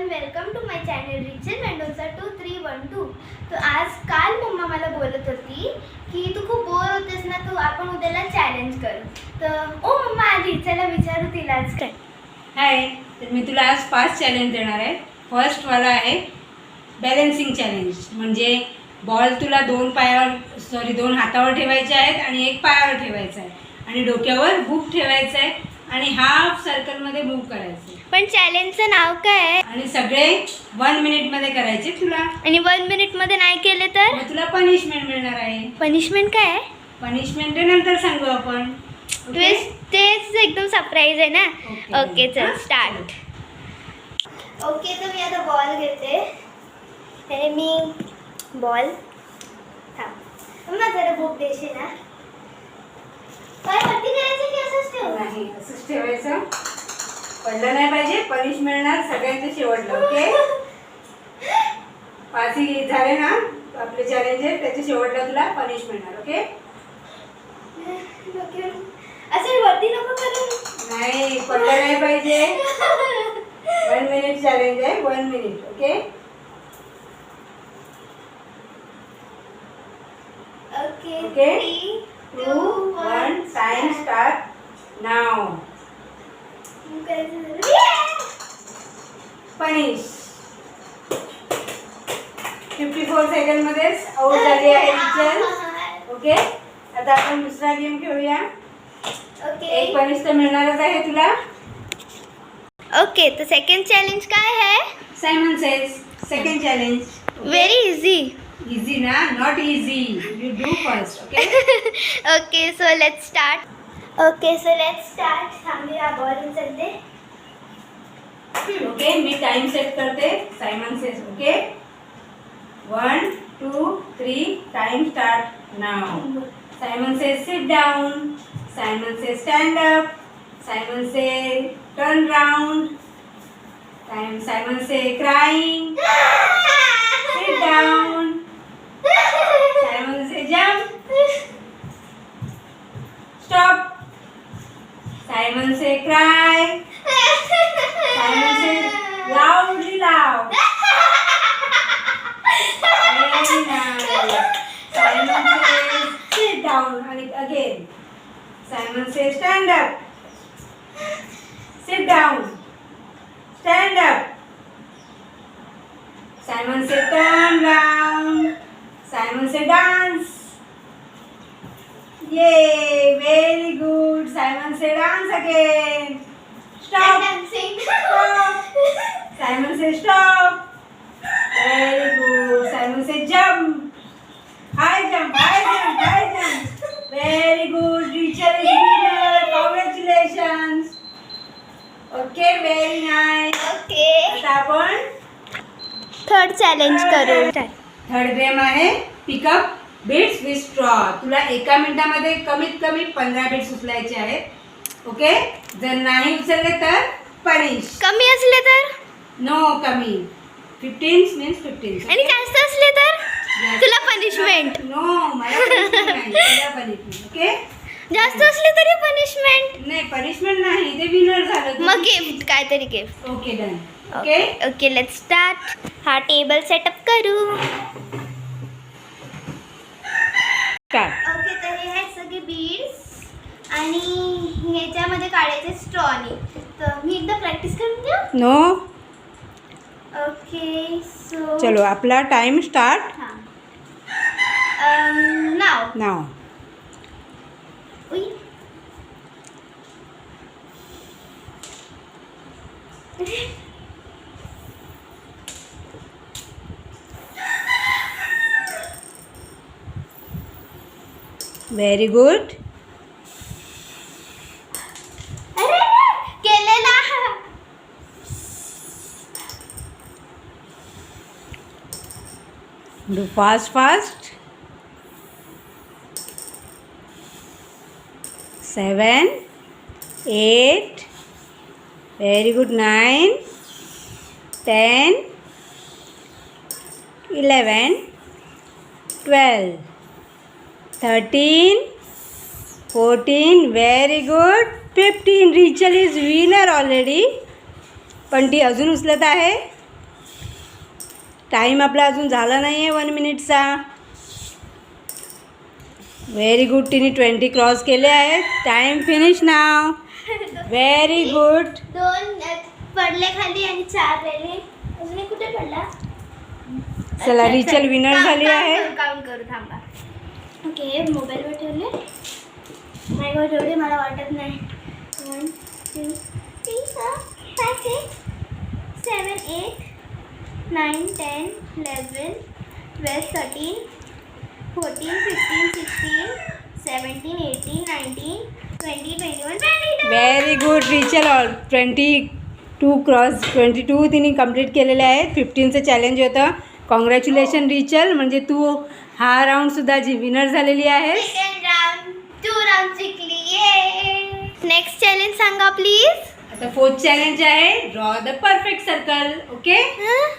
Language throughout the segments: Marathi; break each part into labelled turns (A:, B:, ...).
A: Welcome to my channel Rachel Mendoza 2312. तो आज काल मम्मा मला बोलत होती की तू खूप बोर होतेस ना, तू आपण उद्याला चॅलेंज करू. तर ओ मम्मा आली, चला विचारू तिला आज काय.
B: हाय, तर मी तुला आज 5 चॅलेंज देणार आहे. फर्स्ट वाला आहे बॅलन्सिंग चॅलेंज. म्हणजे बॉल तुला दोन हातावर ठेवायचे आहेत आणि एक पायावर ठेवायचा आहे आणि डोक्यावर बुक ठेवायचं आहे आणि हाफ सर्कलमध्ये मूव्ह करायचं.
A: पण चॅलेंजचं नाव काय आहे?
B: आणि सगळे 1 मिनिटमध्ये करायचे तुला.
A: आणि 1 मिनिटमध्ये नाही केले तर
B: मग तुला पनिशमेंट मिळणार आहे.
A: पनिशमेंट काय आहे?
B: पनिशमेंट नंतर सांगू आपण.
A: तेच एकदम सरप्राईज आहे ना. ओके चल स्टार्ट. ओके, तर मी आता बॉल घेते आणि मी बॉल थांब मग जरा बुक देशील ना. काय वरती करायचं की असंच ठेवू?
B: नाही, असंच ठेवायचं. पडलं नाही पाहिजे. पनिश मिळणार सगळ्यांचं शेवटलं. ओके, 5 झाले ना आपले चॅलेंज आहे, त्याच्या शेवटला तुला पनिश मिळणार. ओके,
A: असं वरती नको करू.
B: नाही, पडलं नाही पाहिजे. 1 मिनिट चॅलेंज आहे. 1 minute. Okay
A: okay
B: okay
A: 3
B: 2 1 time start now. Punish 54 second मध्येच आउट झाली आहे रिचल. ओके, आता आपण दुसरा गेम खेळूया. एक पनिश तर मिळणारच आहे तुला.
A: ओके, तर सेकंड चॅलेंज काय आहे?
B: Simon says second challenge.
A: Very easy.
B: Easy ना? Not easy. You do first. Okay
A: okay, so let's start. Okay, so let's start. थांबी हा बॉल उचलते.
B: ओके, मी टाइम सेट करते. Simon says. Okay 1 2 3 time start now. Simon says sit down. Simon says stand up. Simon says turn round. Simon says crying. Sit down. Simon says jump. Stop. Simon says cry. Simon says loudly laugh. Very nice. Simon says sit down. And again. Simon says stand up. Sit down. Stand up. Simon says turn round. Simon says dance. Yay! Very good. Simon says dance again. Stop.
A: dancing.
B: Stop. Simon says stop. Very good. Simon says jump. High jump, high jump, high jump. Very good. Richard is winner. Congratulations. Okay, very nice.
A: Okay,
B: आता आपण
A: थर्ड चॅलेंज करू.
B: थर्ड गेम आहे पिकअप बीट्स विथ स्ट्रॉ. तुला 1 मिनिटामध्ये कमीत कमी 15 बीट्स उचलायचे आहेत. ओके, जर नाही उचलले तर पनिश.
A: कमी असले तर?
B: नो कमी. 15 मीन्स 15.
A: आणि जास्त असले तर तुला पनिशमेंट.
B: नो, मला punishment नाही, तुला punishment. ओके,
A: जास्त असले तरी पनिशमेंट.
B: नाही पनिशमेंट नाही, ते विनर झालं.
A: मग गिफ्ट, काहीतरी gift.
B: Okay done. Okay
A: okay, let's start. हा टेबल सेटअप करू.
B: स्टार्ट.
A: ओके, तर हे आहेत सगळे बीड्स आणि ह्याच्यामध्ये काढायचे स्ट्रॉनी. तर मी एकदा प्रॅक्टिस करून देऊ.
B: नो.
A: ओके, सो
B: चलो, आपला टाइम स्टार्ट
A: हां नाव.
B: नाव.
A: उई
B: व्हेरी गुड.
A: अरे केलेला.
B: Do fast fast. 7 8 very good. 9 10 11 12 13 14 very good. 15 Rachel is winner already. पण ती अजून उचलत आहे. टाईम आपला अजून झाला नाही आहे 1 मिनिटचा. Very good. तिने 20 क्रॉस केले आहेत. Time finish now. Very good.
A: 2 पडले खाली आणि 4 राहिले. अजून एक कुठे पडला?
B: चला रिचल विनर झाली आहे.
A: काउंट करू थांबा. ओके मोबाईलवर ठेवले. नाही गो ठेवले मला वाटत नाही. 1 2 3 4 5 6 7 8 9 10 11 12 13 14 15 16 17 18 19 20 21 22.
B: Very good Rachel. 22 क्रॉस 22 तिने कंप्लीट केलेले आहेत. 15चं चॅलेंज होतं. Congratulation Rachel. म्हणजे तू हा राऊंडसुद्धा जी विनर झालेली आहे.
A: सेकंड राउंड 2 राउंड जिंकली. नेक्स्ट चॅलेंज सांगा प्लीज.
B: आता 4th चॅलेंज आहे draw the perfect circle. Okay.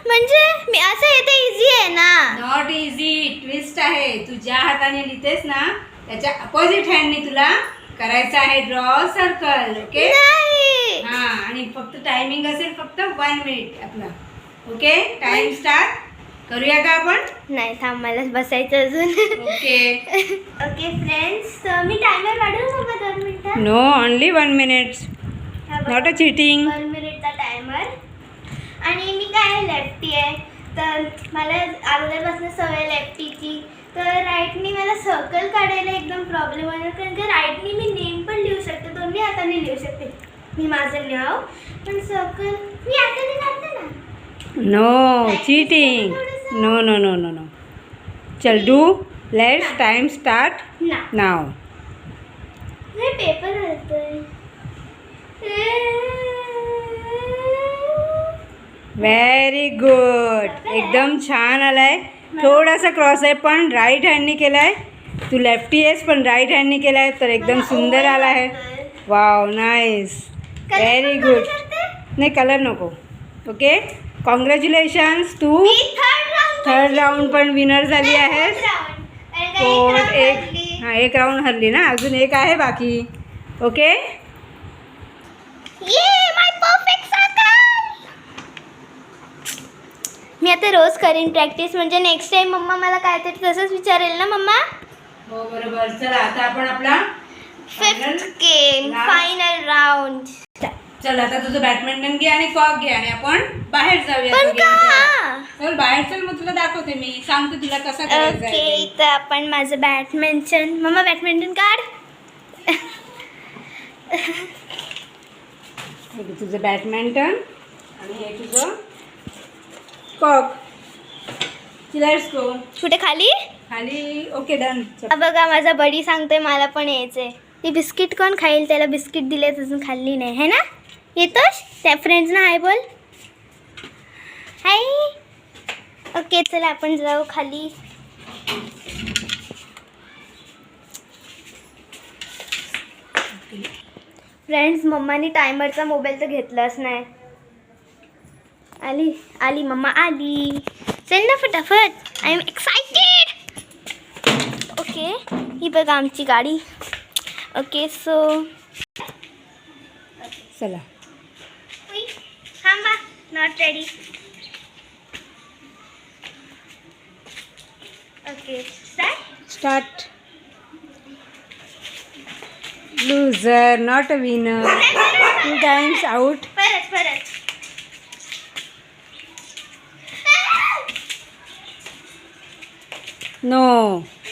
A: म्हणजे मी असं येतं इझी आहे ना.
B: Not easy. ट्विस्ट आहे. तू ज्या हाताने लिहितेस ना त्याच्या अपोजिट हँडने तुला करायचं आहे ड्रॉ सर्कल. ओके.
A: नाही.
B: हा आणि फक्त टायमिंग असेल फक्त 1 मिनिट आपला. ओके. टाइम स्टार्ट करूया का आपण?
A: नाही थांब मला बसायचं अजून.
B: ओके.
A: ओके फ्रेंड्स मी टायमर वाढवू का 2 मिनिटं?
B: No only 1 minute. Not a cheating.
A: 1 मिनिटचा टायमर. आणि मी काय लेफ्टी आहे तर मला अगोदरपासून सवय लेफ्टीची. तर राईटनी मला सर्कल काढायला एकदम प्रॉब्लेम होणार कारण की राईटनी मी नेम पण लिहू शकते. दोन्ही हाताने लिहू शकते मी माझं नाव. पण सर्कल मी हाताने काढते ना.
B: No cheating. No no no no no. चल डू. लेट्स टाइम स्टार्ट
A: ना
B: नाव.
A: हे पेपर हलतोय.
B: Very good. एकदम छान आलाय. थोडासा क्रॉस आहे पण राईट हँडनी केला आहे. तू लेफ्टी आहेस पण राईट हँडनी केला आहे तर एकदम सुंदर आला आहे. Wow nice. Very good. नाही कलर नको. ओके. कॉंग्रॅच्युलेशन्स. तू थर्ड राऊंड पण विनर झाली आहेस. एक राऊंड हरली ना. अजून एक आहे बाकी. ओके.
A: मी आता रोज करीन प्रॅक्टिस. म्हणजे नेक्स्ट टाइम मम्मा मला काहीतरी तसंच विचारेल ना मम्मा.
B: हो बरोबर. चला आता आपण आपला
A: 5th गेम फायनल राऊंड.
B: चल आता तुझं बॅडमिंटन घे आणि कॉक घे आणि आपण बाहेर जाऊया.
A: पण का?
B: चल बाहेर चल. मग तुला दाखवते मी. सांगते तुला कसं करायचं
A: ओके
B: आहे.
A: इथं आपण माझं बॅडमिंटन. मम्मा बॅडमिंटन काढ.
B: तुझं बॅडमिंटन आणि हे तुझं कॉक. Let's go.
A: कुठे खाली?
B: खाली. Okay done.
A: हा बघा माझा बडी सांगतोय मला पण यायचंय. ती बिस्किट कोण खाईल? त्याला बिस्किट दिले अजून खाल्ली नाही है ना. येतोस त्या फ्रेंड्सना हाय बोल. हाय. ओके चला आपण जाऊ खाली. फ्रेंड्स मम्मानी टायमरचा मोबाईल तर घेतलाच नाही. आली आली मम्मा आली. चल ना फटाफट. I am excited. ओके ही बघा आमची गाडी. ओके सो
B: चला.
A: थांबा. Not ready. Okay
B: start. Loser not a winner. 2 times out.
A: परत
B: no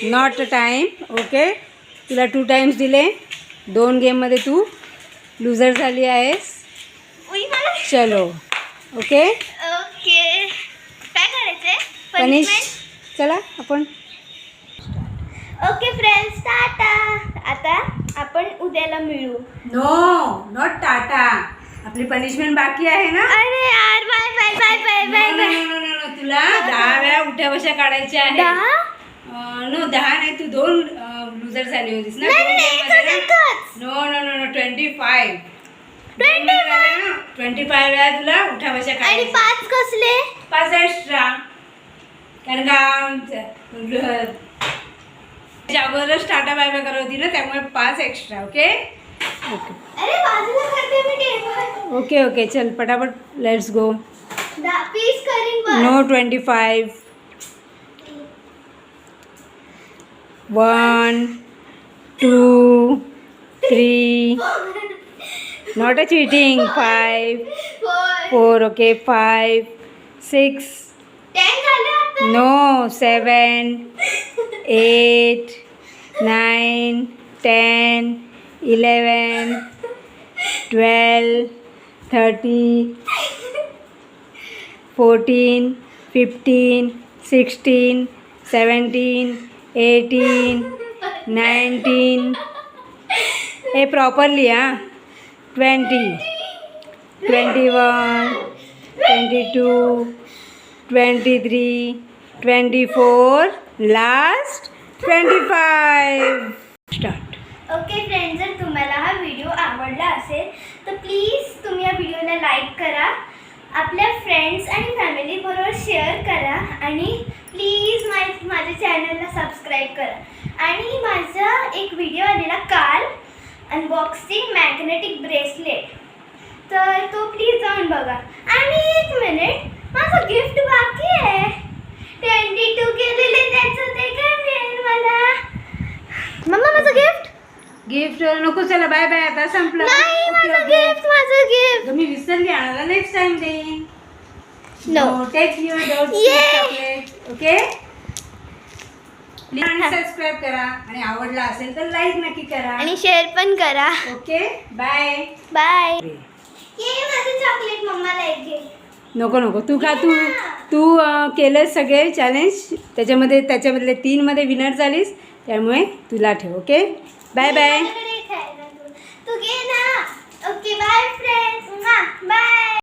B: not a time. Okay. तुला 2 times दिले. 2 गेममध्ये तू लूजर झाली आहेस. चलो. ओके.
A: ओके काय करायचंय?
B: पनिश. चला आपण.
A: Okay friends tata. आता आपण उद्याला मिळू.
B: No not tata. आपली पनिशमेंट बाकी आहे ना.
A: अरे यार bye bye bye bye bye bye.
B: No तुला 10 वेळा उठ्या बशा काढायच्या आहे.
A: 10?
B: नो 10 नाही. तू 2 लूजर झाली होतीस ना. No no no no 25. 25 वेळा तुला उठ्या बशा
A: आणि
B: काढायच्या.
A: 5 कसले?
B: 5 एक्स्ट्रा. कारण का अगोदरच टाटा बाय बाय करत होती ना त्यामुळे 5 एक्स्ट्रा. ओके. ओके
A: अरे बाजूला करते मी टेबल.
B: ओके ओके चल पटापट. Let's go.
A: पीस करीन बस.
B: No 25. 1, 2, 3. Not a cheating. 5, 4. Okay, 5, 6.
A: 10 झाले आता.
B: No, 7, 8, 9, 10, 11, 12, 13, 14, 15, 16, 17, 18, 19. हे प्रॉपरली हां. 20, 21, 22, 23, 24, लास्ट 25. स्टार्ट.
A: ओके फ्रेंड्स, जर तुम्हाला हा व्हिडिओ आवडला असेल तर प्लीज तुम्ही या व्हिडिओला लाईक करा, आपल्या फ्रेंड्स आणि फॅमिली बरोबर शेअर करा आणि प्लीज माझ्या चॅनलला सबस्क्राईब करा. आणि माझा एक व्हिडिओ आलेला काल अनबॉक्सिंग मॅग्नेटिक ब्रेसलेट, तर तो प्लीज जाऊन बघा. आणि एक मिनिट, माझं गिफ्ट बाकी आहे. 22 केलेले त्याचं ते काय मिळेल मला? मम्मा माझं गिफ्ट
B: नको. चला बाय बाय, आता संपलं.
A: नाही, माझं गिफ्ट
B: मी विसरली आणायला. नेक्स्ट टाइम देईन.
A: No.
B: Take your chocolate. Okay. आणि सबस्क्राईब करा आणि आवडला असेल तर लाईक नक्की करा
A: आणि शेअर पण करा.
B: ओके. Bye
A: bye. ये माझं चॉकलेट मम्माला एक घे.
B: नको. तू केलंस सगळे चॅलेंज, त्याच्यामधले 3 मध्ये विनर झालीस, त्यामुळे तुला ठेव. ओके. Bye bye.
A: तू घे ना. Okay bye friends. बाय.